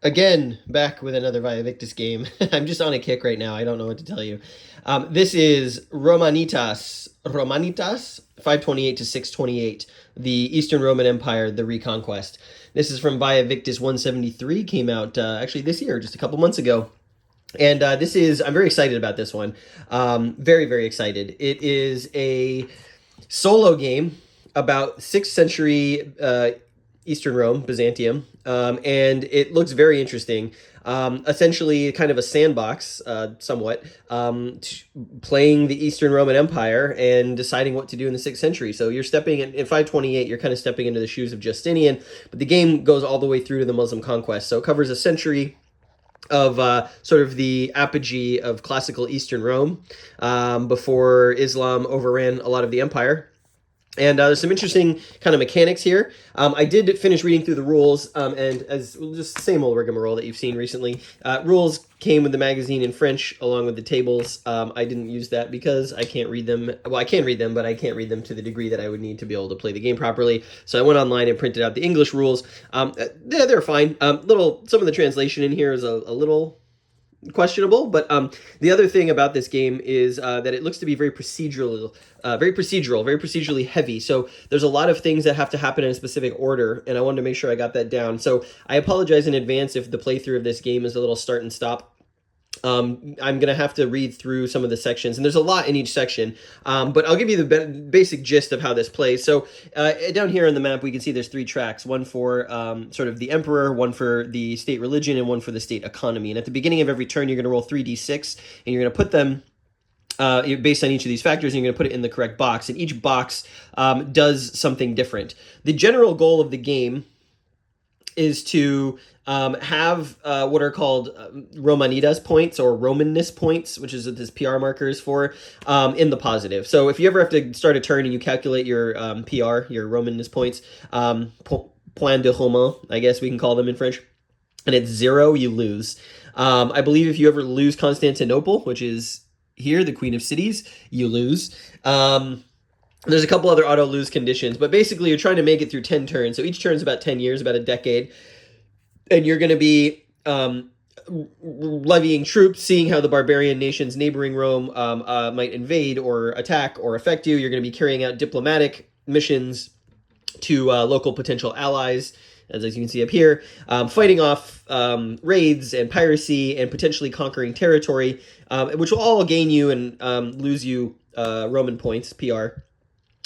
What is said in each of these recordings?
Again, back with another Vae Victis game. I'm just on a kick right now. I don't know what to tell you. This is Romanitas, 528 to 628, the Eastern Roman Empire, the Reconquest. This is from Vae Victis 173, came out actually this year, just a couple months ago. And I'm very excited about this one. Very, very excited. It is a solo game about 6th century Eastern Rome, Byzantium, and it looks very interesting. Essentially, kind of a sandbox, somewhat, playing the Eastern Roman Empire and deciding what to do in the 6th century. So you're stepping in 528, you're kind of stepping into the shoes of Justinian, but the game goes all the way through to the Muslim conquest. So it covers a century of sort of the apogee of classical Eastern Rome before Islam overran a lot of the empire. And there's some interesting kind of mechanics here. I did finish reading through the rules, and as just the same old rigmarole that you've seen recently. Rules came with the magazine in French along with the tables. I didn't use that because I can't read them. Well, I can read them, but I can't read them to the degree that I would need to be able to play the game properly. So I went online and printed out the English rules. They're fine. Some of the translation in here is a little questionable, but the other thing about this game is that it looks to be very procedural, very procedurally heavy. So there's a lot of things that have to happen in a specific order, and I wanted to make sure I got that down. So I apologize in advance if the playthrough of this game is a little start and stop. I'm going to have to read through some of the sections, and there's a lot in each section, but I'll give you the basic gist of how this plays. So down here on the map, we can see there's 3 tracks, one for sort of the emperor, one for the state religion, and one for the state economy. And at the beginning of every turn, you're going to roll 3d6, and you're going to put them based on each of these factors, and you're going to put it in the correct box, and each box does something different. The general goal of the game is to have what are called Romanitas points or Romanness points, which is what this PR marker is for, in the positive. So if you ever have to start a turn and you calculate your PR, your Romanness points, point de Roman, I guess we can call them in French, and it's 0, you lose. I believe if you ever lose Constantinople, which is here, the Queen of Cities, you lose. There's a couple other auto lose conditions, but basically you're trying to make it through 10 turns. So each turn is about 10 years, about a decade. And you're going to be levying troops, seeing how the barbarian nations neighboring Rome might invade or attack or affect you. You're going to be carrying out diplomatic missions to local potential allies, as you can see up here, fighting off raids and piracy and potentially conquering territory, which will all gain you and lose you Roman points, PR.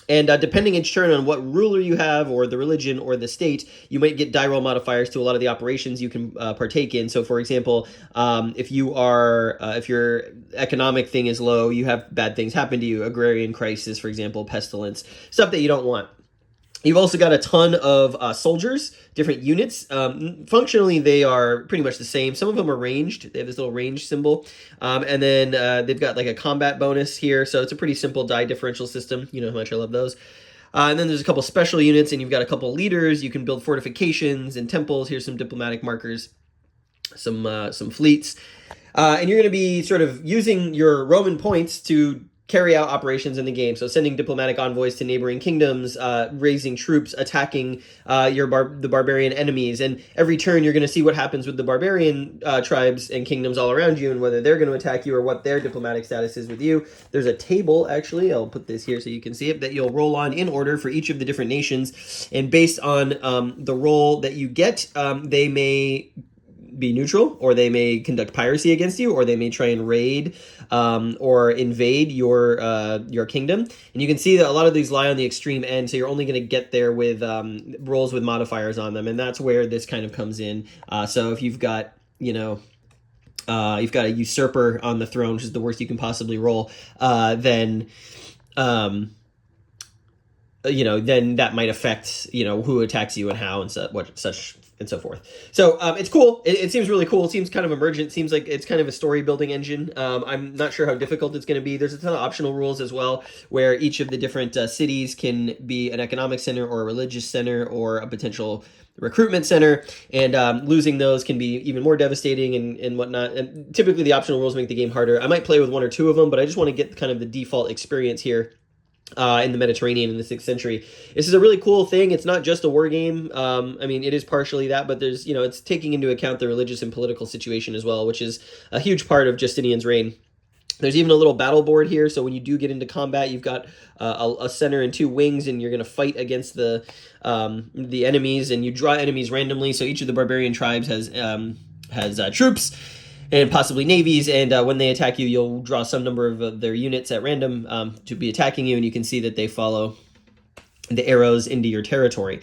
And depending each turn on what ruler you have, or the religion, or the state, you might get die roll modifiers to a lot of the operations you can partake in. So, for example, if your economic thing is low, you have bad things happen to you, agrarian crisis, for example, pestilence, stuff that you don't want. You've also got a ton of soldiers, different units. Functionally, they are pretty much the same. Some of them are ranged. They have this little range symbol. And then they've got like a combat bonus here. So it's a pretty simple die differential system. You know how much I love those. And then there's a couple special units, and you've got a couple leaders. You can build fortifications and temples. Here's some diplomatic markers, some fleets. And you're going to be sort of using your Roman points to carry out operations in the game. So sending diplomatic envoys to neighboring kingdoms, raising troops, attacking the barbarian enemies. And every turn you're going to see what happens with the barbarian tribes and kingdoms all around you, and whether they're going to attack you or what their diplomatic status is with you. There's a table, actually, I'll put this here so you can see it, that you'll roll on in order for each of the different nations. And based on the roll that you get, they may be neutral, or they may conduct piracy against you, or they may try and raid or invade your kingdom. And you can see that a lot of these lie on the extreme end, so you're only going to get there with rolls with modifiers on them, and that's where this kind of comes in. So if you've got, you've got a usurper on the throne, which is the worst you can possibly roll, then that might affect, who attacks you and how and such and so forth. So it's cool. It seems really cool. It seems kind of emergent. It seems like it's kind of a story building engine. I'm not sure how difficult it's going to be. There's a ton of optional rules as well, where each of the different cities can be an economic center or a religious center or a potential recruitment center, and losing those can be even more devastating and whatnot. And typically the optional rules make the game harder. I might play with one or two of them, but I just want to get kind of the default experience here. in the Mediterranean in the 6th century. This is a really cool thing. It's not just a war game. I mean, it is partially that, but there's, it's taking into account the religious and political situation as well, which is a huge part of Justinian's reign. There's even a little battle board here, so when you do get into combat, you've got a center and 2 wings, and you're going to fight against the enemies, and you draw enemies randomly. So each of the barbarian tribes has troops and possibly navies, and when they attack you, you'll draw some number of their units at random to be attacking you, and you can see that they follow the arrows into your territory.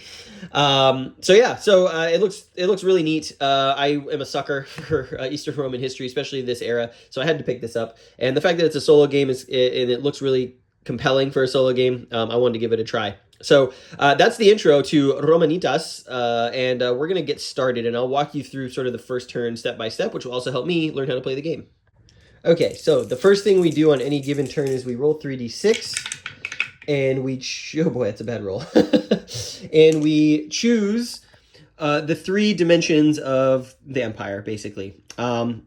It looks really neat. I am a sucker for Eastern Roman history, especially this era, so I had to pick this up. And the fact that it's a solo game and it looks really compelling for a solo game, I wanted to give it a try. So that's the intro to Romanitas, and we're going to get started, and I'll walk you through sort of the first turn step by step, which will also help me learn how to play the game. Okay, so the first thing we do on any given turn is we roll 3d6, and oh boy, that's a bad roll. And we choose the 3 dimensions of the empire, basically.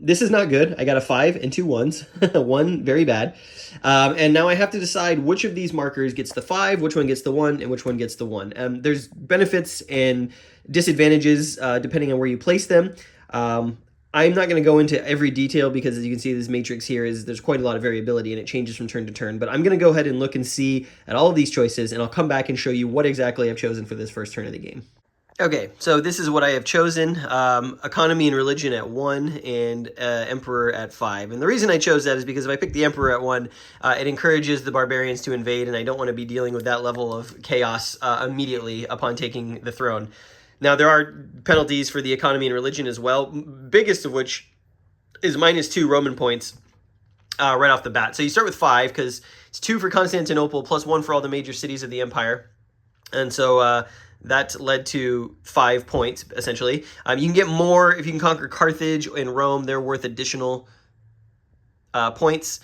This is not good. I got a 5 and 2 1s. 1 very bad. And now I have to decide which of these markers gets the 5, which one gets the 1, and which one gets the 1. There's benefits and disadvantages depending on where you place them. I'm not going to go into every detail because, as you can see, this matrix here there's quite a lot of variability and it changes from turn to turn. But I'm going to go ahead and look and see at all of these choices, and I'll come back and show you what exactly I've chosen for this first turn of the game. Okay, so this is what I have chosen. Economy and religion at 1 and emperor at 5. And the reason I chose that is because if I pick the emperor at 1, it encourages the barbarians to invade, and I don't want to be dealing with that level of chaos immediately upon taking the throne. Now, there are penalties for the economy and religion as well, biggest of which is -2 Roman points right off the bat. So you start with 5 because it's 2 for Constantinople plus 1 for all the major cities of the empire. And so that led to 5 points, essentially. You can get more if you can conquer Carthage and Rome. They're worth additional points.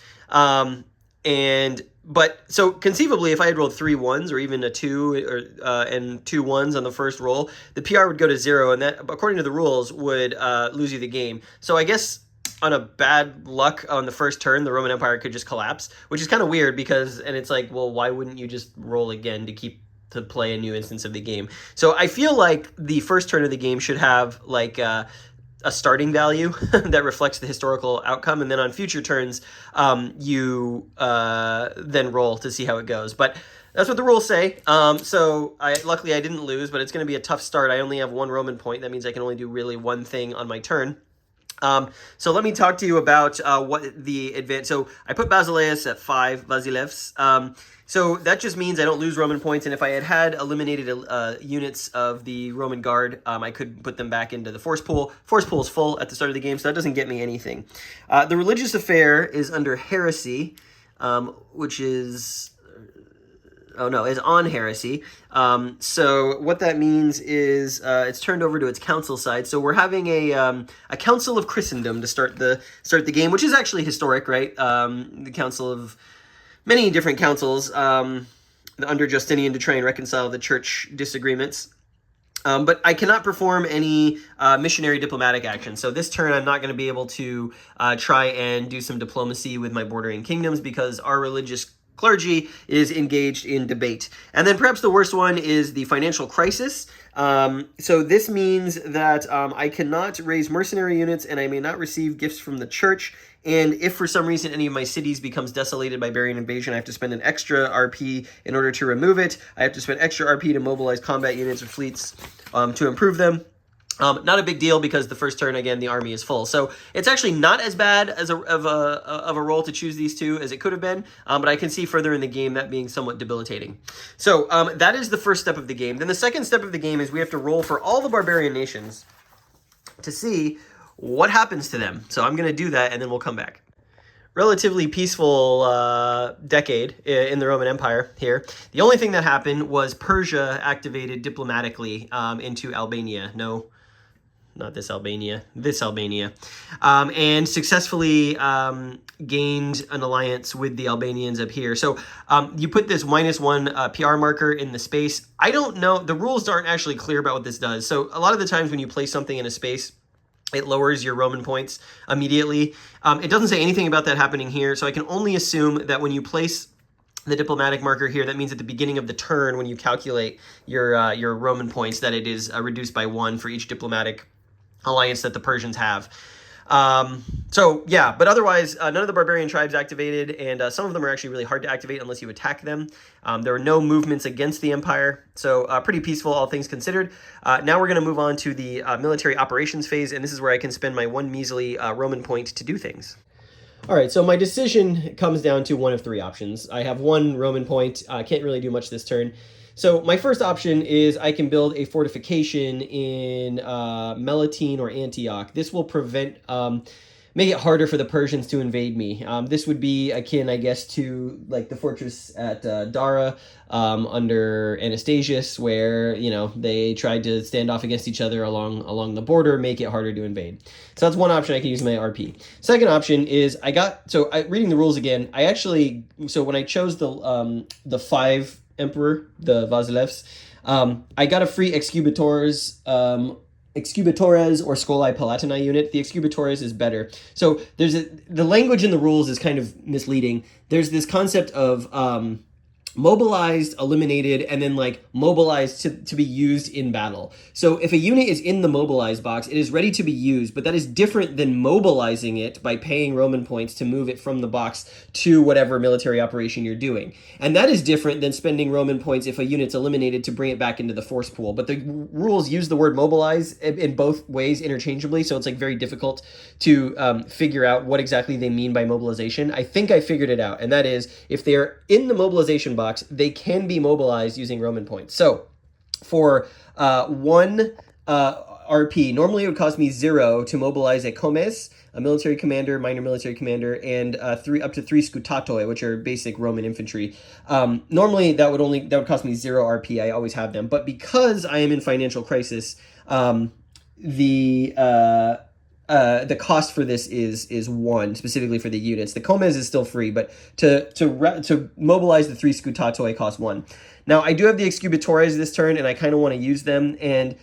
But so conceivably, if I had rolled 3 1s or even a 2 and 2 1s on the first roll, the PR would go to 0, and that, according to the rules, would lose you the game. So I guess on a bad luck on the first turn, the Roman Empire could just collapse, which is kind of weird and it's like, well, why wouldn't you just roll again to play a new instance of the game? So I feel like the first turn of the game should have like a starting value that reflects the historical outcome, and then on future turns you then roll to see how it goes. But that's what the rules say. Luckily I didn't lose, but it's going to be a tough start. I only have 1 Roman point. That means I can only do really one thing on my turn. So let me talk to you about what the advance. So I put Basileus at 5, Vasilevs. So that just means I don't lose Roman points, and if I had eliminated units of the Roman Guard, I could put them back into the force pool. Force pool is full at the start of the game, so that doesn't get me anything. The religious affair is under heresy, which is... is on heresy. So what that means is it's turned over to its council side. So we're having a council of Christendom to start the game, which is actually historic, right? The council of many different councils under Justinian to try and reconcile the church disagreements. But I cannot perform any missionary diplomatic action. So this turn, I'm not going to be able to try and do some diplomacy with my bordering kingdoms because our religious clergy is engaged in debate. And then perhaps the worst one is the financial crisis. So this means that I cannot raise mercenary units, and I may not receive gifts from the church. And if for some reason any of my cities becomes desolated by barbarian invasion, I have to spend an extra RP in order to remove it. I have to spend extra RP to mobilize combat units or fleets to improve them. Not a big deal because the first turn, again, the army is full. So it's actually not as bad as of a roll to choose these two as it could have been, but I can see further in the game that being somewhat debilitating. So that is the first step of the game. Then the second step of the game is we have to roll for all the barbarian nations to see what happens to them. So I'm going to do that, and then we'll come back. Relatively peaceful decade in the Roman Empire here. The only thing that happened was Persia activated diplomatically into Albania. No, not this Albania, and successfully gained an alliance with the Albanians up here. So you put this -1 PR marker in the space. I don't know, the rules aren't actually clear about what this does. So a lot of the times when you place something in a space, it lowers your Roman points immediately. It doesn't say anything about that happening here, so I can only assume that when you place the diplomatic marker here, that means at the beginning of the turn when you calculate your Roman points that it is reduced by 1 for each diplomatic alliance that the Persians have. So yeah, but otherwise, none of the barbarian tribes activated, and some of them are actually really hard to activate unless you attack them. There were no movements against the empire, so pretty peaceful, all things considered. Now we're going to move on to the military operations phase, and this is where I can spend my 1 measly Roman point to do things. All right, so my decision comes down to one of 3 options. I have 1 Roman point. I can't really do much this turn. So my first option is I can build a fortification in Melitene or Antioch. This will prevent, make it harder for the Persians to invade me. This would be akin, I guess, to like the fortress at Dara under Anastasius, where they tried to stand off against each other along the border, make it harder to invade. So that's one option I can use my RP. Second option is reading the rules again. When I chose the 5 emperor, the Vasilevs, I got a free Excubitores or Scolae Palatini unit. The Excubitores is better. So the language in the rules is kind of misleading. There's this concept of mobilized, eliminated, and then like mobilized to be used in battle. So if a unit is in the mobilized box, it is ready to be used, but that is different than mobilizing it by paying Roman points to move it from the box to whatever military operation you're doing. And that is different than spending Roman points if a unit's eliminated to bring it back into the force pool. But the rules use the word mobilize in both ways interchangeably, so it's like very difficult to figure out what exactly they mean by mobilization. I think I figured it out, and that is if they're in the mobilization box, they can be mobilized using Roman points. So for 1 RP, normally it would cost me 0 to mobilize a comes, a military commander, minor military commander, and up to 3 scutatoi, which are basic Roman infantry. Normally that would cost me 0 RP. I always have them, but because I am in financial crisis, the cost for this is 1, specifically for the units. The comes is still free, but to mobilize the 3 scutatoi costs 1. Now, I do have the Excubitores this turn, and I kind of want to use them. And,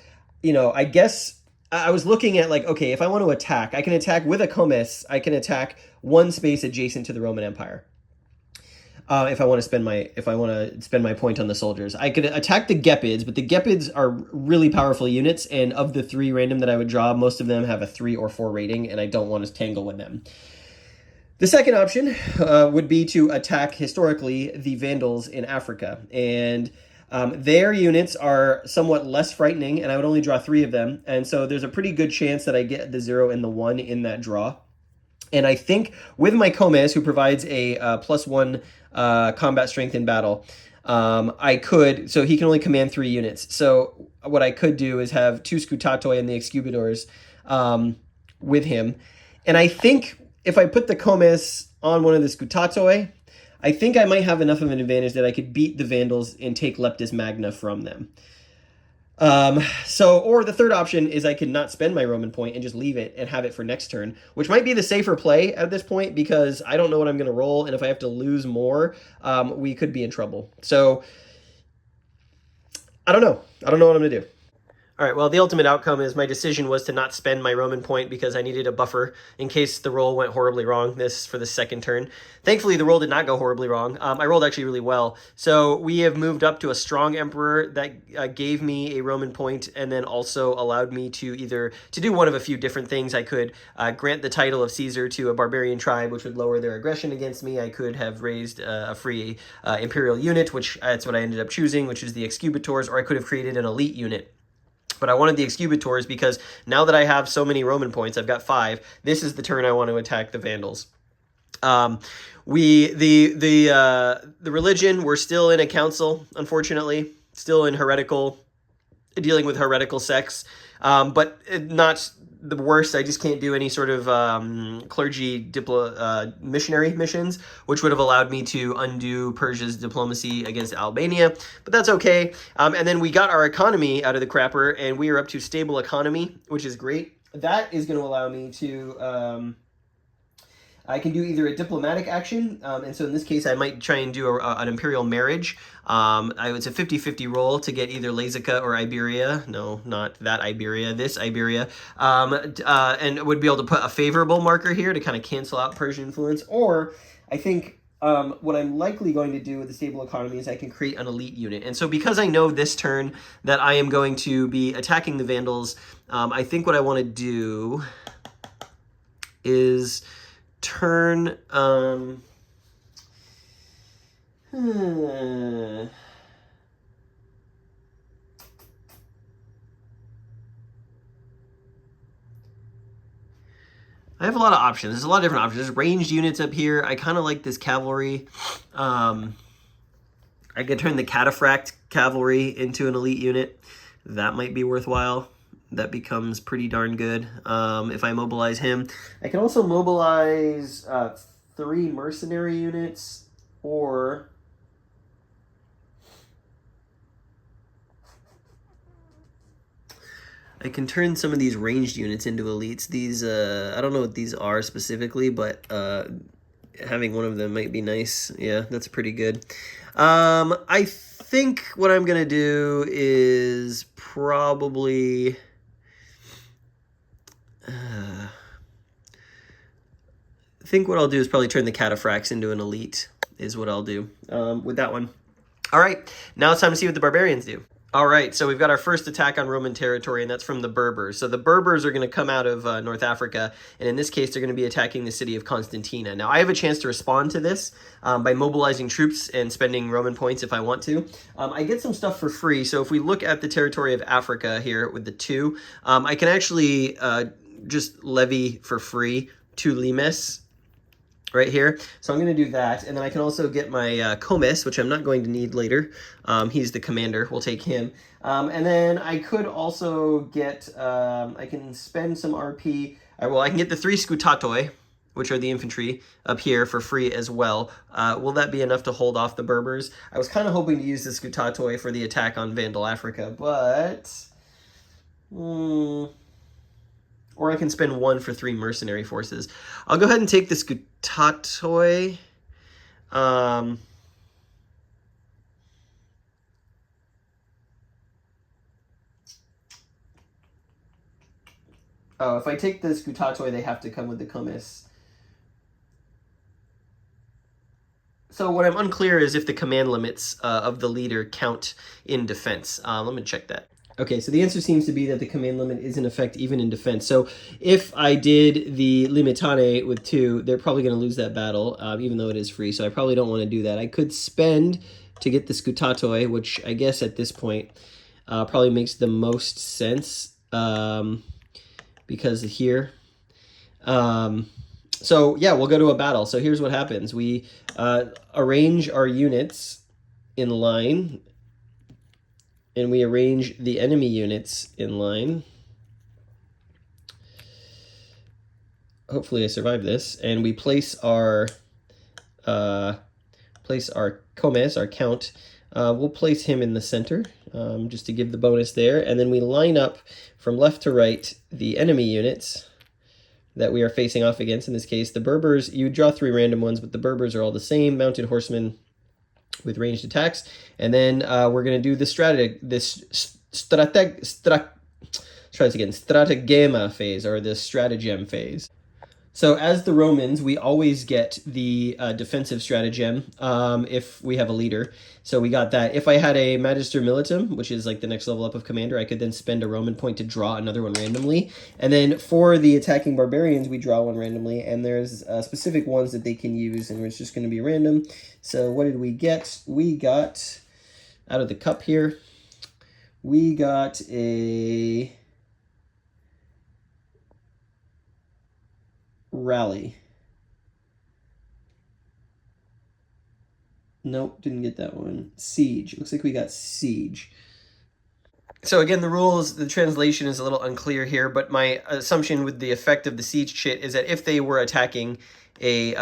I guess I was looking at, like, okay, if I want to attack, I can attack with a comes. I can attack 1 space adjacent to the Roman Empire. If I want to spend my point on the soldiers, I could attack the Gepids, but the Gepids are really powerful units, and of the 3 random that I would draw, most of them have a 3 or 4 rating, and I don't want to tangle with them. The second option would be to attack, historically, the Vandals in Africa, and their units are somewhat less frightening, and I would only draw 3 of them, and so there's a pretty good chance that I get the 0 and the 1 in that draw. And I think with my comes, who provides a +1 combat strength in battle, so he can only command 3 units. So what I could do is have 2 scutatoi and the Excubitors with him. And I think if I put the comes on one of the scutatoi, I think I might have enough of an advantage that I could beat the Vandals and take Leptis Magna from them. Or the third option is I could not spend my Roman point and just leave it and have it for next turn, which might be the safer play at this point because I don't know what I'm going to roll, and if I have to lose more, we could be in trouble. So I don't know. I don't know what I'm going to do. All right, well, the ultimate outcome is my decision was to not spend my Roman point because I needed a buffer in case the roll went horribly wrong for the second turn. Thankfully, the roll did not go horribly wrong. I rolled actually really well. So we have moved up to a strong emperor that gave me a Roman point and then also allowed me to do one of a few different things. I could grant the title of Caesar to a barbarian tribe, which would lower their aggression against me. I could have raised a free imperial unit, which that's what I ended up choosing, which is the Excubitors, or I could have created an elite unit. But I wanted the Excubitors because now that I have so many Roman points, I've got 5, this is the turn I want to attack the Vandals. The religion, we're still in a council, unfortunately, still in dealing with heretical sects, but not the worst. I just can't do any sort of clergy missionary missions, which would have allowed me to undo Persia's diplomacy against Albania, but that's okay. And then we got our economy out of the crapper, and we are up to stable economy, which is great. That is going to allow me to I can do either a diplomatic action, and so in this case, I might try and do an imperial marriage. It's a 50-50 roll to get either Lazica or Iberia. No, not that Iberia, this Iberia. And would be able to put a favorable marker here to kind of cancel out Persian influence. Or I think what I'm likely going to do with the stable economy is I can create an elite unit. And so because I know this turn that I am going to be attacking the Vandals, I think what I want to do is turn... I have a lot of options. There's a lot of different options. There's ranged units up here. I kind of like this cavalry. I could turn the cataphract cavalry into an elite unit. That might be worthwhile. That becomes pretty darn good if I mobilize him. I can also mobilize 3 mercenary units, or... I can turn some of these ranged units into elites. These, I don't know what these are specifically, but having one of them might be nice. Yeah, that's pretty good. I think what I'm going to do is probably... I think what I'll do is probably turn the cataphracts into an elite, is what I'll do with that one. All right, now it's time to see what the barbarians do. All right, so we've got our first attack on Roman territory, and that's from the Berbers. So the Berbers are going to come out of North Africa, and in this case, they're going to be attacking the city of Constantina. Now, I have a chance to respond to this by mobilizing troops and spending Roman points if I want to. I get some stuff for free, so if we look at the territory of Africa here with the 2, I can actually just levy for free 2 limes right here. So I'm going to do that. And then I can also get my Comes, which I'm not going to need later. He's the commander. We'll take him. And then I could also get, I can spend some RP. Well, I can get the 3 Scutatoi, which are the infantry, up here for free as well. Will that be enough to hold off the Berbers? I was kind of hoping to use the Scutatoi for the attack on Vandal Africa, but... Or I can spend 1 for 3 mercenary forces. I'll go ahead and take the Scutatoi. Oh, if I take the Scutatoi, they have to come with the Comes. So what I'm unclear is if the command limits of the leader count in defense. Let me check that. Okay, so the answer seems to be that the command limit is in effect even in defense. So if I did the Limitane with 2, they're probably going to lose that battle, even though it is free. So I probably don't want to do that. I could spend to get the Scutatoi, which I guess at this point probably makes the most sense because here. So yeah, we'll go to a battle. So here's what happens. We arrange our units in line, and we arrange the enemy units in line. Hopefully I survive this. And we place our Comes, our count. We'll place him in the center just to give the bonus there. And then we line up from left to right the enemy units that we are facing off against. In this case, the Berbers, you draw 3 random ones, but the Berbers are all the same. Mounted horsemen with ranged attacks. And then we're going to do the stratagema phase, or the stratagem phase. So as the Romans, we always get the defensive stratagem if we have a leader. So we got that. If I had a Magister Militum, which is like the next level up of commander, I could then spend a Roman point to draw another one randomly. And then for the attacking barbarians, we draw one randomly, and there's specific ones that they can use, and it's just going to be random. So what did we get? We got, out of the cup here, we got a rally. Nope, didn't get that one. Siege. Looks like we got siege. So again, the rules, the translation is a little unclear here, but my assumption with the effect of the siege chit is that if they were attacking a,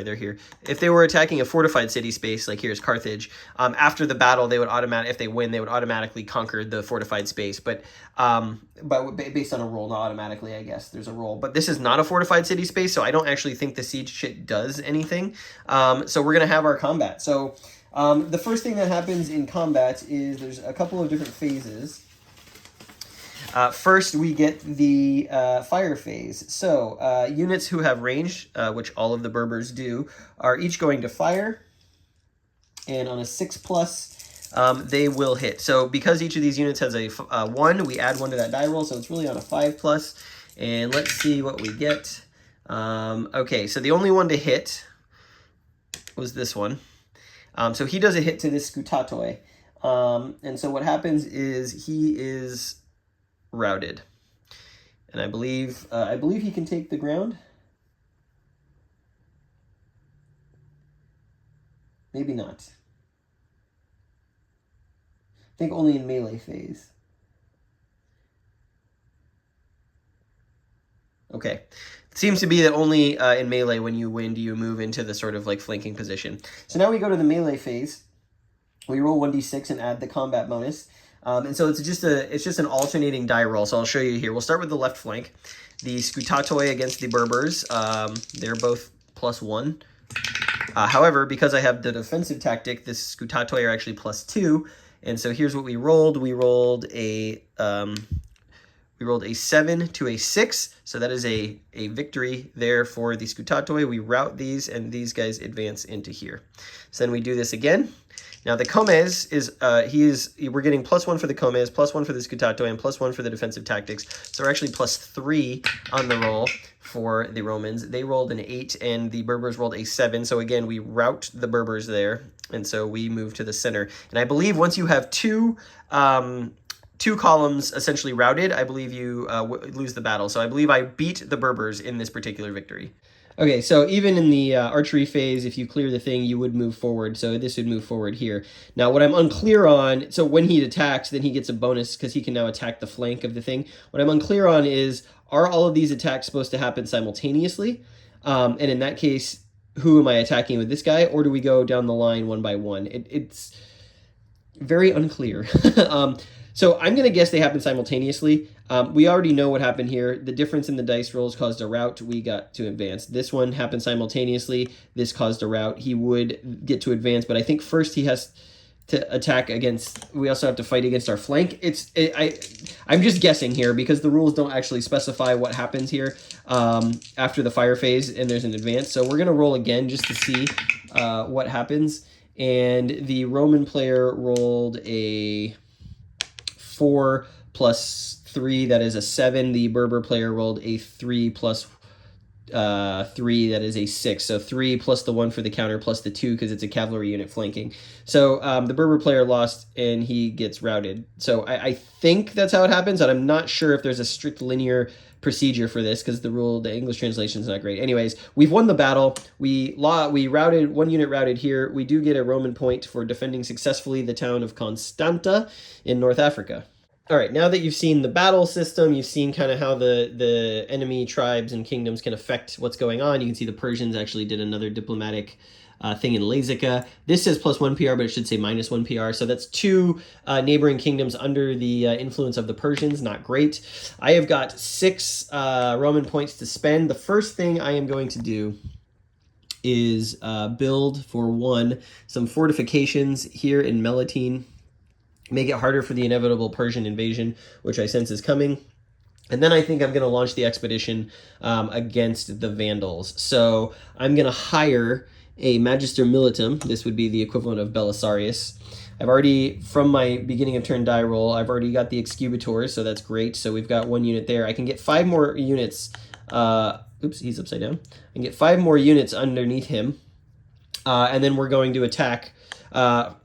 they're here. If they were attacking a fortified city space, like here's Carthage, after the battle, they would if they win, they would automatically conquer the fortified space. But based on a roll, not automatically, I guess there's a roll. But this is not a fortified city space, so I don't actually think the siege shit does anything. So we're gonna have our combat. So the first thing that happens in combat is there's a couple of different phases. First, we get the fire phase. So units who have range, which all of the Berbers do, are each going to fire. And on a 6+, they will hit. So because each of these units has a 1, we add 1 to that die roll, so it's really on a 5+. And let's see what we get. Okay, so the only one to hit was this one. So he does a hit to this Scutatoi. And so what happens is he is routed. And I believe he can take the ground. Maybe not. I think only in melee phase. Okay. It seems to be that only in melee when you win do you move into the sort of like flanking position. So now we go to the melee phase. We roll 1d6 and add the combat bonus. And so it's just an alternating die roll. So I'll show you here. We'll start with the left flank. The Scutatoi against the Berbers. They're both +1. However, because I have the defensive tactic, the Scutatoi are actually +2. And so here's what we rolled. We rolled a 7 to a 6. So that is a victory there for the Scutatoi. We route these, and these guys advance into here. So then we do this again. Now the Comes is, we're getting +1 for the Comes, +1 for the Scutatoi, and +1 for the defensive tactics. So we're actually +3 on the roll for the Romans. They rolled an 8, and the Berbers rolled a 7. So again, we rout the Berbers there, and so we move to the center. And I believe once you have two columns essentially routed, I believe you lose the battle. So I believe I beat the Berbers in this particular victory. Okay, so even in the archery phase, if you clear the thing, you would move forward. So this would move forward here. Now, what I'm unclear on, so when he attacks, then he gets a bonus because he can now attack the flank of the thing. What I'm unclear on is, are all of these attacks supposed to happen simultaneously? And in that case, who am I attacking with this guy? Or do we go down the line one by one? It's very unclear. So I'm going to guess they happen simultaneously. We already know what happened here. The difference in the dice rolls caused a rout. We got to advance. This one happened simultaneously. This caused a rout. He would get to advance, but I think first he has to attack against... We also have to fight against our flank. I'm just guessing here because the rules don't actually specify what happens here after the fire phase and there's an advance. So we're going to roll again just to see what happens. And the Roman player rolled a 4 + 3, that is a 7. The Berber player rolled a 3 + 3, that is a 6. So 3 plus the 1 for the counter plus the 2 because it's a cavalry unit flanking. So the Berber player lost and he gets routed. So I think that's how it happens, and I'm not sure if there's a strict linear procedure for this because the English translation is not great. Anyways, we've won the battle. We routed, one unit routed here. We do get a Roman point for defending successfully the town of Constanta in North Africa. All right, now that you've seen the battle system, you've seen kind of how the enemy tribes and kingdoms can affect what's going on. You can see the Persians actually did another diplomatic thing in Lazica. This says +1 PR, but it should say -1 PR. So that's 2 neighboring kingdoms under the influence of the Persians. Not great. I have got 6 Roman points to spend. The first thing I am going to do is build, for one, some fortifications here in Melitene. Make it harder for the inevitable Persian invasion, which I sense is coming. And then I think I'm going to launch the expedition against the Vandals. So I'm going to hire a Magister Militum. This would be the equivalent of Belisarius. I've already, from my beginning of turn die roll, I've already got the Excubators, so that's great. So we've got 1 unit there. I can get 5 more units. Oops, he's upside down. I can get 5 more units underneath him. And then we're going to attack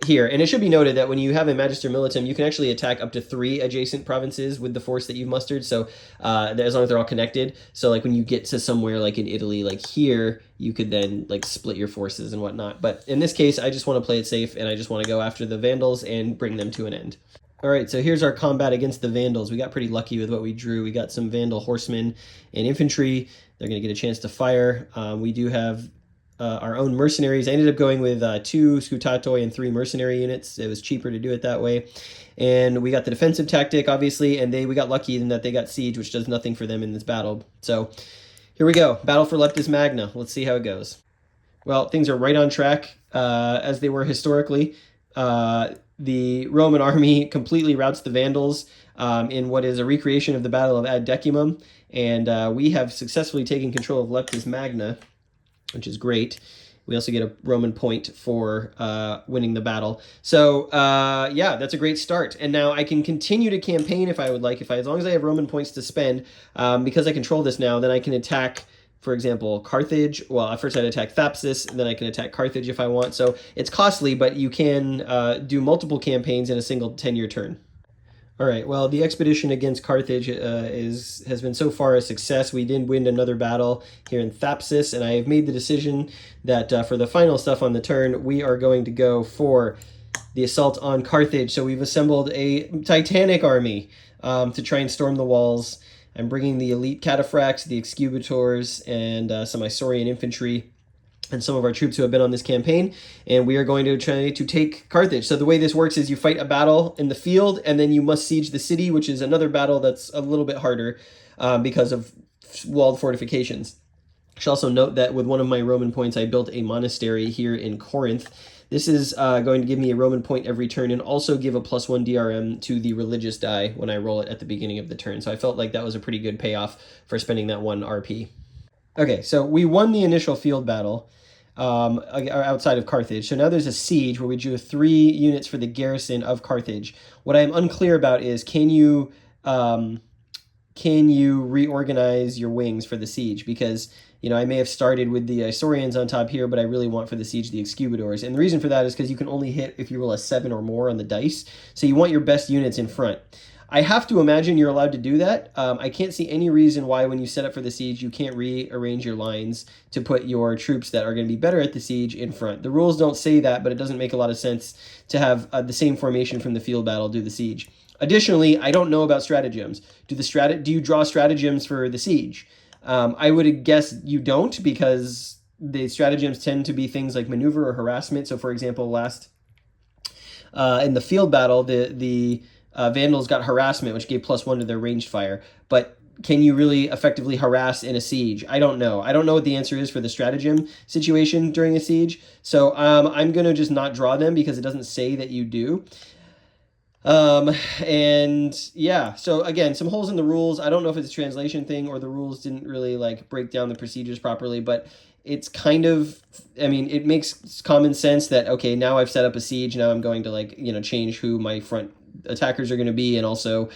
here. And it should be noted that when you have a Magister Militum, you can actually attack up to 3 adjacent provinces with the force that you've mustered. So as long as they're all connected. So like when you get to somewhere like in Italy, like here, you could then like split your forces and whatnot. But in this case, I just want to play it safe and I just want to go after the Vandals and bring them to an end. All right, so here's our combat against the Vandals. We got pretty lucky with what we drew. We got some Vandal horsemen and infantry. They're going to get a chance to fire. We do have our own mercenaries. I ended up going with 2 Scutatoi and 3 mercenary units. It was cheaper to do it that way. And we got the defensive tactic, obviously, and we got lucky in that they got siege, which does nothing for them in this battle. So here we go. Battle for Leptis Magna. Let's see how it goes. Well, things are right on track as they were historically. the Roman army completely routs the Vandals in what is a recreation of the Battle of Ad Decimum, and we have successfully taken control of Leptis Magna, which is great. We also get a Roman point for winning the battle. So yeah, that's a great start. And now I can continue to campaign if I would like. As long as I have Roman points to spend, because I control this now, then I can attack, for example, Carthage. Well, at first I'd attack Thapsus, and then I can attack Carthage if I want. So it's costly, but you can do multiple campaigns in a single 10-year turn. All right. Well, the expedition against Carthage has been so far a success. We did win another battle here in Thapsus, and I have made the decision that for the final stuff on the turn, we are going to go for the assault on Carthage. So we've assembled a titanic army to try and storm the walls. I'm bringing the elite cataphracts, the excubators, and some Isaurian infantry, and some of our troops who have been on this campaign, and we are going to try to take Carthage. So the way this works is you fight a battle in the field, and then you must siege the city, which is another battle that's a little bit harder because of walled fortifications. I should also note that with one of my Roman points, I built a monastery here in Corinth. This is going to give me a Roman point every turn and also give a +1 DRM to the religious die when I roll it at the beginning of the turn. So I felt like that was a pretty good payoff for spending that 1 RP. Okay, so we won the initial field battle outside of Carthage. So now there's a siege where we drew 3 units for the garrison of Carthage. What I'm unclear about is can you reorganize your wings for the siege? Because, you know, I may have started with the Isaurians on top here, but I really want for the siege the Excubators. And the reason for that is because you can only hit if you roll a 7 or more on the dice. So you want your best units in front. I have to imagine you're allowed to do that. I can't see any reason why when you set up for the siege, you can't rearrange your lines to put your troops that are going to be better at the siege in front. The rules don't say that, but it doesn't make a lot of sense to have the same formation from the field battle do the siege. Additionally, I don't know about stratagems. Do you draw stratagems for the siege? I would guess you don't, because the stratagems tend to be things like maneuver or harassment. So, for example, in the field battle, the Vandals got harassment, which gave +1 to their ranged fire. But can you really effectively harass in a siege? I don't know. I don't know what the answer is for the stratagem situation during a siege. So I'm going to just not draw them because it doesn't say that you do. And yeah, so again, some holes in the rules. I don't know if it's a translation thing or the rules didn't really like break down the procedures properly, but it's kind of, I mean, it makes common sense that, okay, now I've set up a siege. Now I'm going to change who my front attackers are going to be, and also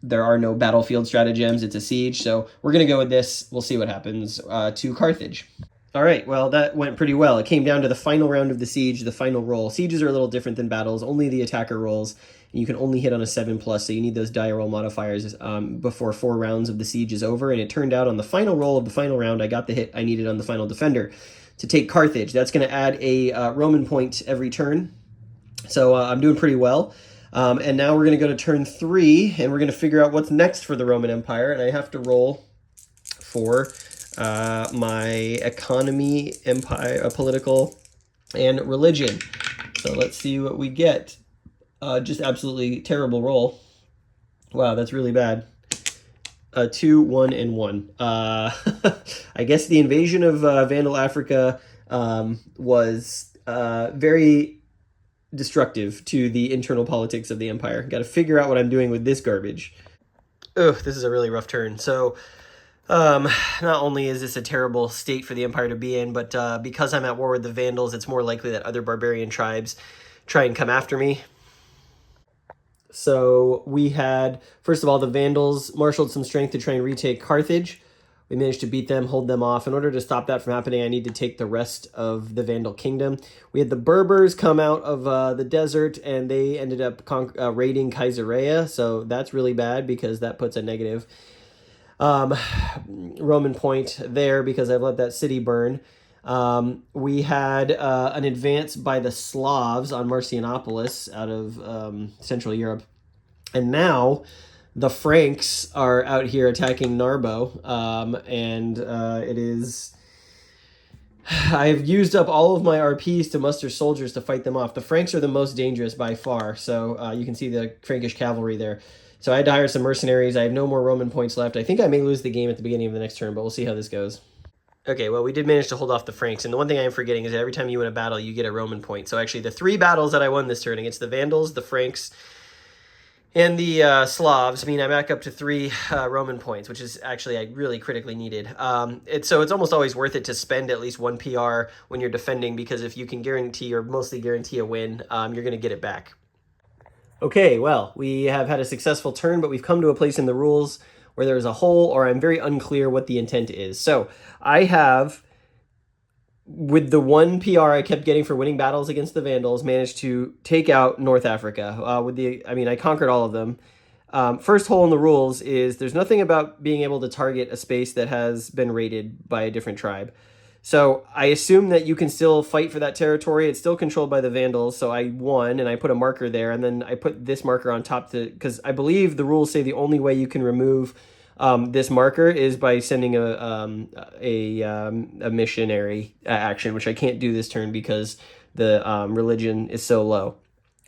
there are no battlefield stratagems. It's a siege, so we're going to go with this. We'll see what happens to Carthage. All right, well, that went pretty well. It came down to the final round of the siege, the final roll. Sieges are a little different than battles. Only the attacker rolls, and you can only hit on a 7+, so you need those die roll modifiers before 4 rounds of the siege is over. And it turned out on the final roll of the final round, I got the hit I needed on the final defender to take Carthage. That's going to add a Roman point every turn, so I'm doing pretty well. And now we're going to go to turn 3, and we're going to figure out what's next for the Roman Empire. And I have to roll for my economy, empire, political, and religion. So let's see what we get. Just absolutely terrible roll. Wow, that's really bad. 2, 1, and 1. I guess the invasion of Vandal Africa was very destructive to the internal politics of the empire. Got to figure out what I'm doing with this garbage. Ugh, this is a really rough turn. So not only is this a terrible state for the empire to be in, but because I'm at war with the Vandals, it's more likely that other barbarian tribes try and come after me. So we had, first of all, the Vandals marshaled some strength to try and retake Carthage. We managed to beat them, hold them off. In order to stop that from happening, I need to take the rest of the Vandal kingdom. We had the Berbers come out of the desert, and they ended up raiding Caesarea. So that's really bad because that puts a negative Roman point there because I've let that city burn. We had an advance by the Slavs on Marcianopolis out of Central Europe. And now the Franks are out here attacking Narbo, and it is... I've used up all of my RPs to muster soldiers to fight them off. The Franks are the most dangerous by far, so you can see the Frankish cavalry there. So I had to hire some mercenaries. I have no more Roman points left. I think I may lose the game at the beginning of the next turn, but we'll see how this goes. Okay, well, we did manage to hold off the Franks, and the one thing I am forgetting is that every time you win a battle, you get a Roman point. So actually, the 3 battles that I won this turn against the Vandals, the Franks, and the Slavs mean I'm back up to 3 Roman points, which is actually I really critically needed. So it's almost always worth it to spend at least 1 PR when you're defending, because if you can guarantee or mostly guarantee a win, you're going to get it back. Okay, well, we have had a successful turn, but we've come to a place in the rules where there's a hole, or I'm very unclear what the intent is. So I have, with the 1 PR I kept getting for winning battles against the Vandals, managed to take out North Africa. I conquered all of them. First hole in the rules is there's nothing about being able to target a space that has been raided by a different tribe. So I assume that you can still fight for that territory. It's still controlled by the Vandals, so I won, and I put a marker there, and then I put this marker on top because I believe the rules say the only way you can remove this marker is by sending a missionary action, which I can't do this turn because the religion is so low.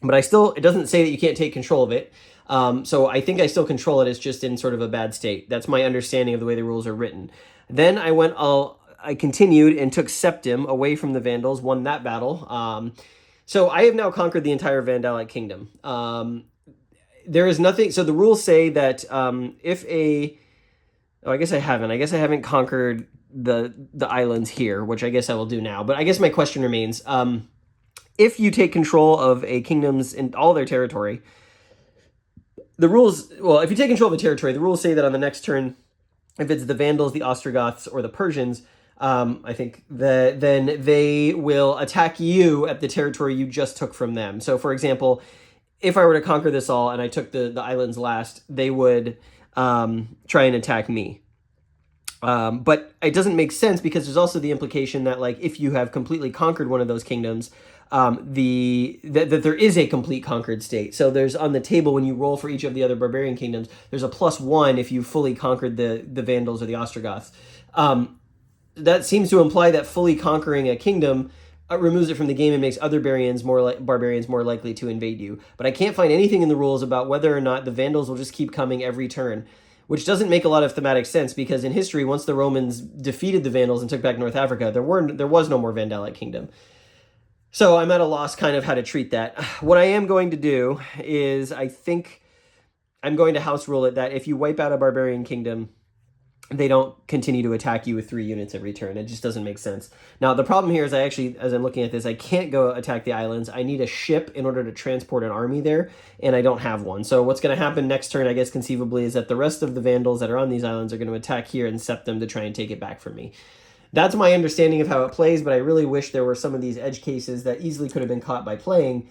But it doesn't say that you can't take control of it. So I think I still control it. It's just in sort of a bad state. That's my understanding of the way the rules are written. Then I continued and took Septim away from the Vandals, won that battle. So I have now conquered the entire Vandalic kingdom. There is nothing. So the rules say that I guess I haven't. I guess I haven't conquered the islands here, which I guess I will do now. But I guess my question remains: if you take control of a kingdom's in all their territory, if you take control of a territory, the rules say that on the next turn, if it's the Vandals, the Ostrogoths, or the Persians, I think then they will attack you at the territory you just took from them. So, for example, if I were to conquer this all and I took the islands last, they would try and attack me. But it doesn't make sense because there's also the implication that, like, if you have completely conquered one of those kingdoms, that there is a complete conquered state. So there's on the table when you roll for each of the other barbarian kingdoms, there's a +1 if you fully conquered the Vandals or the Ostrogoths. That seems to imply that fully conquering a kingdom removes it from the game and makes other barbarians more likely to invade you. But I can't find anything in the rules about whether or not the Vandals will just keep coming every turn, which doesn't make a lot of thematic sense because in history, once the Romans defeated the Vandals and took back North Africa, there was no more Vandalic kingdom. So I'm at a loss kind of how to treat that. What I am going to do is I think I'm going to house rule it that if you wipe out a barbarian kingdom, they don't continue to attack you with 3 units every turn. It just doesn't make sense. Now, the problem here is as I'm looking at this, I can't go attack the islands. I need a ship in order to transport an army there, and I don't have one. So what's going to happen next turn, I guess conceivably, is that the rest of the Vandals that are on these islands are going to attack here and Septim to try and take it back from me. That's my understanding of how it plays, but I really wish there were some of these edge cases that easily could have been caught by playing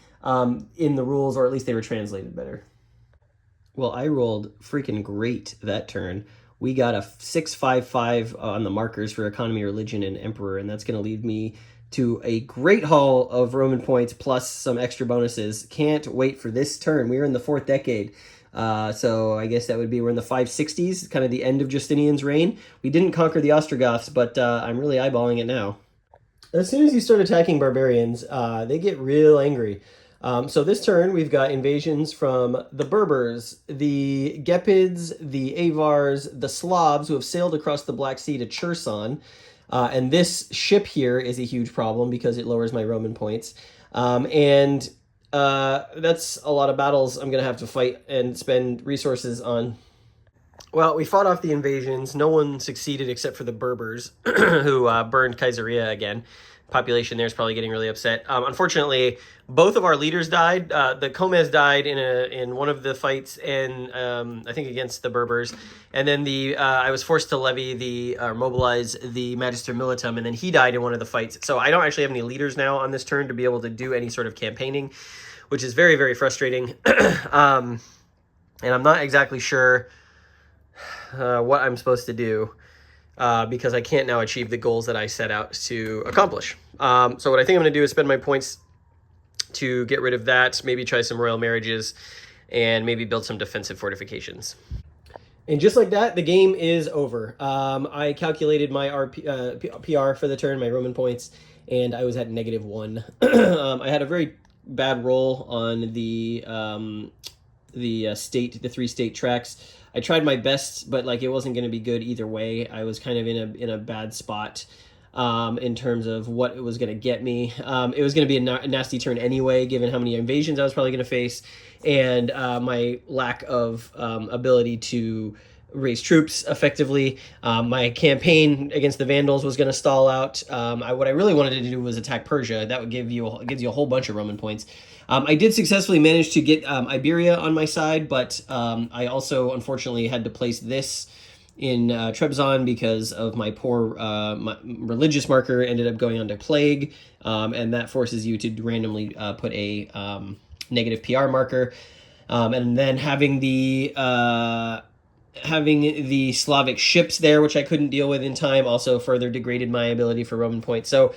in the rules, or at least they were translated better. Well, I rolled freaking great that turn. We got a 655 on the markers for economy, religion, and emperor, and that's going to lead me to a great haul of Roman points plus some extra bonuses. Can't wait for this turn. We're in the 4th decade. So I guess that would be we're in the 560s, kind of the end of Justinian's reign. We didn't conquer the Ostrogoths, but I'm really eyeballing it now. As soon as you start attacking barbarians, they get real angry. So this turn, we've got invasions from the Berbers, the Gepids, the Avars, the Slavs, who have sailed across the Black Sea to Cherson. And this ship here is a huge problem because it lowers my Roman points. That's a lot of battles I'm going to have to fight and spend resources on. Well, we fought off the invasions. No one succeeded except for the Berbers, who burned Caesarea again. Population there is probably getting really upset. Unfortunately, both of our leaders died. The Comes died in one of the fights, and I think against the Berbers. And then I was forced to mobilize the Magister Militum, and then he died in one of the fights. So I don't actually have any leaders now on this turn to be able to do any sort of campaigning, which is very, very frustrating. And I'm not exactly sure what I'm supposed to do. Because I can't now achieve the goals that I set out to accomplish. So what I think I'm going to do is spend my points to get rid of that, maybe try some royal marriages, and maybe build some defensive fortifications. And just like that, the game is over. I calculated my PR for the turn, my Roman points, and I was at -1. I had a very bad roll on the 3 state tracks. I tried my best, but like it wasn't going to be good either way. I was kind of in a bad spot in terms of what it was going to get me. It was going to be a nasty turn anyway, given how many invasions I was probably going to face, and my lack of ability to raise troops effectively. My campaign against the Vandals was going to stall out. What I really wanted to do was attack Persia. That would gives you a whole bunch of Roman points. I did successfully manage to get Iberia on my side, but I also unfortunately had to place this in Trebizond because of my poor my religious marker ended up going on to plague, and that forces you to randomly put a negative PR marker, and then having the Slavic ships there, which I couldn't deal with in time, also further degraded my ability for Roman points. So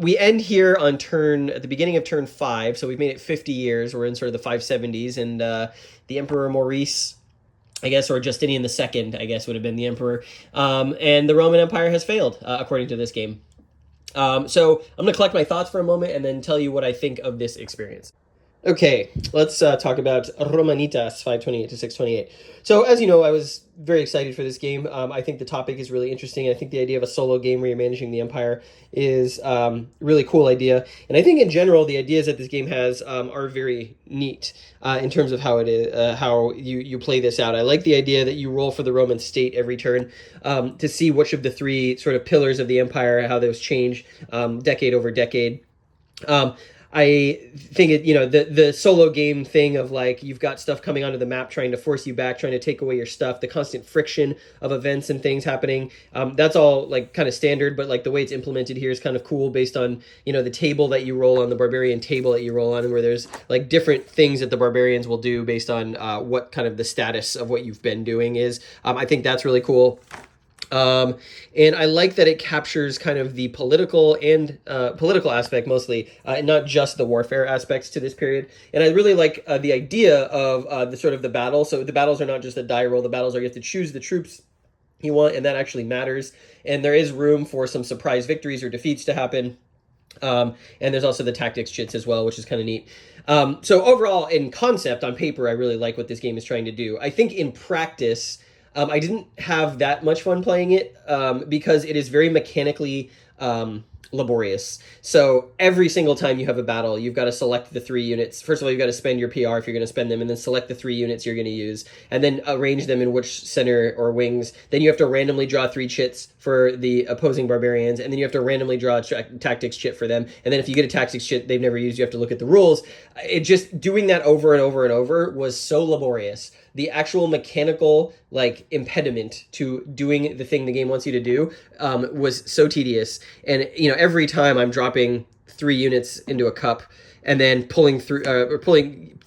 we end here on at the beginning of turn 5, so we've made it 50 years. We're in sort of the 570s, and the Emperor Maurice, I guess, or Justinian II, I guess, would have been the emperor. And the Roman Empire has failed, according to this game. So I'm going to collect my thoughts for a moment and then tell you what I think of this experience. Okay, let's talk about Romanitas 528 to 628. So, as you know, I was very excited for this game. I think the topic is really interesting. I think the idea of a solo game where you're managing the empire is a really cool idea. And I think in general, the ideas that this game has are very neat in terms of how it is, how you play this out. I like the idea that you roll for the Roman state every turn to see which of the three sort of pillars of the empire, how those change decade over decade. I think the solo game thing of like you've got stuff coming onto the map trying to force you back, trying to take away your stuff, the constant friction of events and things happening. That's all like kind of standard, but like the way it's implemented here is kind of cool based on the table that you roll on, the barbarian table that you roll on, where there's like different things that the barbarians will do based on what kind of the status of what you've been doing is. I think that's really cool. And I like that it captures kind of the political aspect mostly, not just the warfare aspects to this period. And I really like the idea of the sort of the battle. So the battles are not just a die roll. The battles are you have to choose the troops you want, and that actually matters. And there is room for some surprise victories or defeats to happen. And there's also the tactics chits as well, which is kind of neat. So overall, in concept, on paper, I really like what this game is trying to do. I think in practice, I didn't have that much fun playing it because it is very mechanically laborious. So every single time you have a battle, you've got to select the 3 units. First of all, you've got to spend your PR if you're going to spend them, and then select the 3 units you're going to use, and then arrange them in which center or wings. Then you have to randomly draw 3 chits for the opposing barbarians, and then you have to randomly draw a tactics chit for them. And then if you get a tactics chit they've never used, you have to look at the rules. It just doing that over and over and over was so laborious. The actual mechanical impediment to doing the thing the game wants you to do was so tedious. And every time I'm dropping 3 units into a cup and then pulling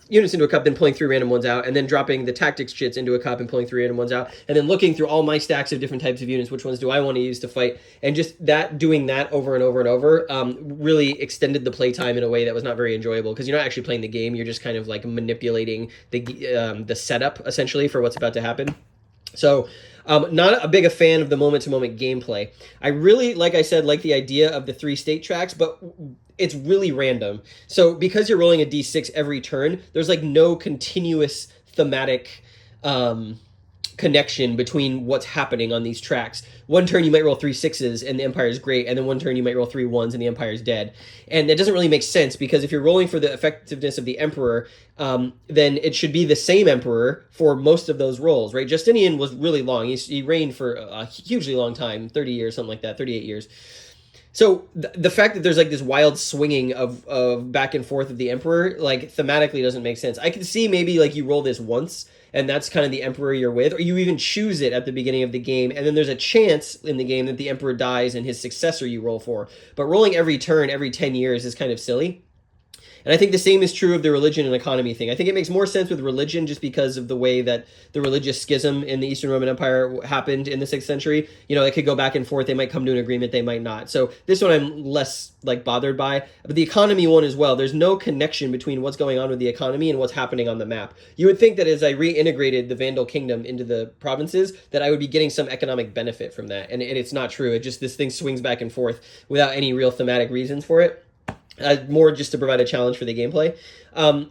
units into a cup, then pulling 3 random ones out, and then dropping the tactics chits into a cup and pulling 3 random ones out, and then looking through all my stacks of different types of units, which ones do I want to use to fight, and just doing that over and over and over really extended the playtime in a way that was not very enjoyable, because you're not actually playing the game, you're just kind of like manipulating the setup essentially for what's about to happen. So not a big a fan of the moment-to-moment gameplay. I really, like I said, like the idea of the 3 state tracks, but it's really random. So because you're rolling a d6 every turn, there's like no continuous thematic connection between what's happening on these tracks. One turn you might roll 3 6s and the Empire is great, and then one turn you might roll 3 1s and the Empire is dead. And that doesn't really make sense, because if you're rolling for the effectiveness of the Emperor, then it should be the same Emperor for most of those rolls, right? Justinian was really long. He reigned for a hugely long time, 30 years, something like that, 38 years. So the fact that there's like this wild swinging of back and forth of the Emperor, like thematically doesn't make sense. I can see maybe like you roll this once and that's kind of the Emperor you're with, or you even choose it at the beginning of the game, and then there's a chance in the game that the Emperor dies and his successor you roll for. But rolling every turn every 10 years is kind of silly. And I think the same is true of the religion and economy thing. I think it makes more sense with religion just because of the way that the religious schism in the Eastern Roman Empire happened in the 6th century. It could go back and forth. They might come to an agreement. They might not. So this one I'm less bothered by. But the economy one as well, there's no connection between what's going on with the economy and what's happening on the map. You would think that as I reintegrated the Vandal kingdom into the provinces, that I would be getting some economic benefit from that. And it's not true. It just, this thing swings back and forth without any real thematic reasons for it. More just to provide a challenge for the gameplay.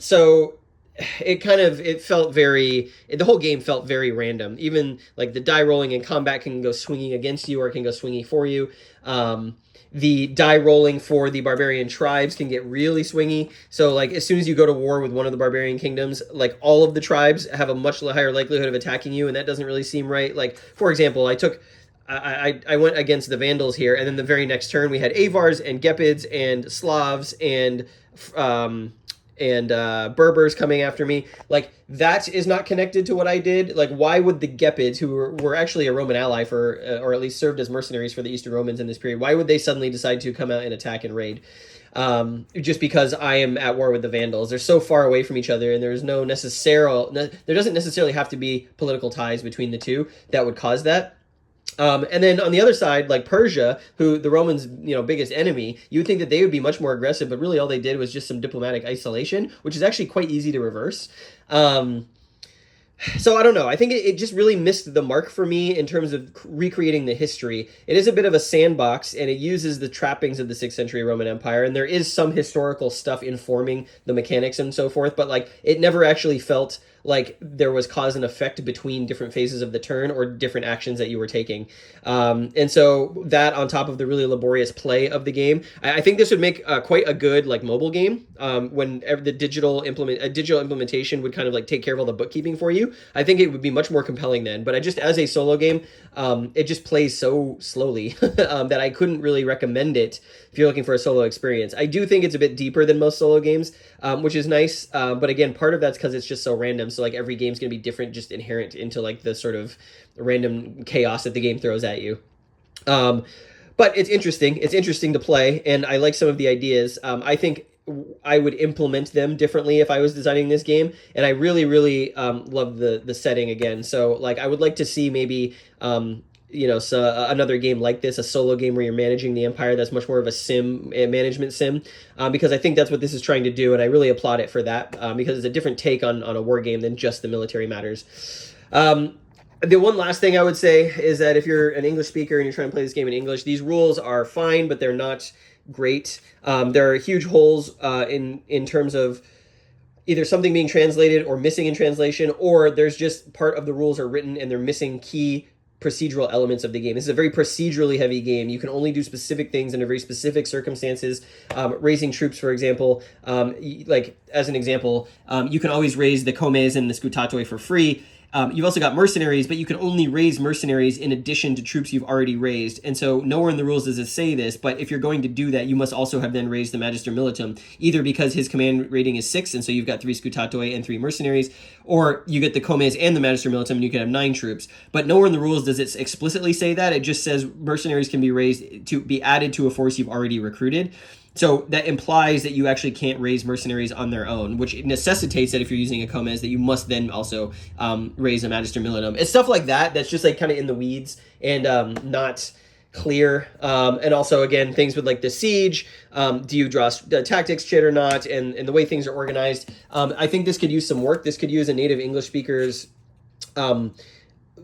So it felt the whole game felt very random. Even like the die rolling in combat can go swinging against you or it can go swinging for you. Um, the die rolling for the barbarian tribes can get really swingy. So like as soon as you go to war with one of the barbarian kingdoms, like all of the tribes have a much higher likelihood of attacking you, and that doesn't really seem right. Like for example, I went against the Vandals here, and then the very next turn we had Avars and Gepids and Slavs um, and Berbers coming after me. Like that is not connected to what I did. Like why would the Gepids, who were actually a Roman ally for, or at least served as mercenaries for the Eastern Romans in this period, why would they suddenly decide to come out and attack and raid? Just because I am at war with the Vandals. They're so far away from each other, and there's there doesn't necessarily have to be political ties between the two that would cause that. And then on the other side, like Persia, who the Romans, biggest enemy, you would think that they would be much more aggressive, but really all they did was just some diplomatic isolation, which is actually quite easy to reverse. So I don't know. I think it just really missed the mark for me in terms of recreating the history. It is a bit of a sandbox, and it uses the trappings of the 6th century Roman Empire, and there is some historical stuff informing the mechanics and so forth, but like it never actually felt like there was cause and effect between different phases of the turn or different actions that you were taking. And so that on top of the really laborious play of the game, I think this would make quite a good like mobile game when the digital implementation would kind of like take care of all the bookkeeping for you. I think it would be much more compelling then. But as a solo game, it just plays so slowly that I couldn't really recommend it if you're looking for a solo experience. I do think it's a bit deeper than most solo games, which is nice. But again, part of that's because it's just so random. So like every game's going to be different, just inherent into like the sort of random chaos that the game throws at you. But it's interesting. It's interesting to play, and I like some of the ideas. I think I would implement them differently if I was designing this game, and I really, really love the setting again. So like I would like to see maybe another game like this, a solo game where you're managing the empire that's much more of a management sim, because I think that's what this is trying to do, and I really applaud it for that, because it's a different take on a war game than just the military matters. The one last thing I would say is that if you're an English speaker and you're trying to play this game in English, these rules are fine, but they're not great. There are huge holes in terms of either something being translated or missing in translation, or there's just part of the rules are written and they're missing key procedural elements of the game. This is a very procedurally heavy game. You can only do specific things under very specific circumstances. Raising troops, for example, like as an example, you can always raise the comes and the scutatoi for free. You've also got mercenaries, but you can only raise mercenaries in addition to troops you've already raised. And so nowhere in the rules does it say this, but if you're going to do that, you must also have then raised the Magister Militum, either because his command rating is 6, and so you've got 3 scutatoi and 3 mercenaries, or you get the comes and the Magister Militum, and you can have 9 troops. But nowhere in the rules does it explicitly say that. It just says mercenaries can be raised to be added to a force you've already recruited. So that implies that you actually can't raise mercenaries on their own, which necessitates that if you're using a comes, that you must then also raise a Magister Militum. It's stuff like that that's just like kind of in the weeds and not clear. And also, again, things with like the siege, do you draw tactics chit or not, and the way things are organized. I think this could use some work. This could use a native English speaker's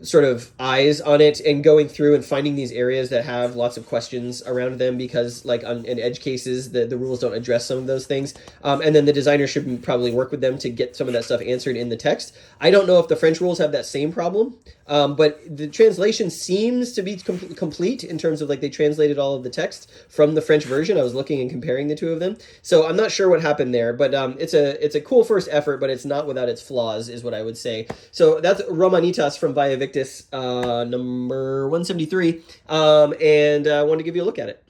sort of eyes on it and going through and finding these areas that have lots of questions around them, because like in edge cases the rules don't address some of those things, and then the designer should probably work with them to get some of that stuff answered in the text. I don't know if the French rules have that same problem, but the translation seems to be complete in terms of like they translated all of the text from the French version. I was looking and comparing the two of them, so I'm not sure what happened there, but it's a cool first effort, but it's not without its flaws, is what I would say. So that's Romanitas from Vae Victis, number 173, and I wanted to give you a look at it.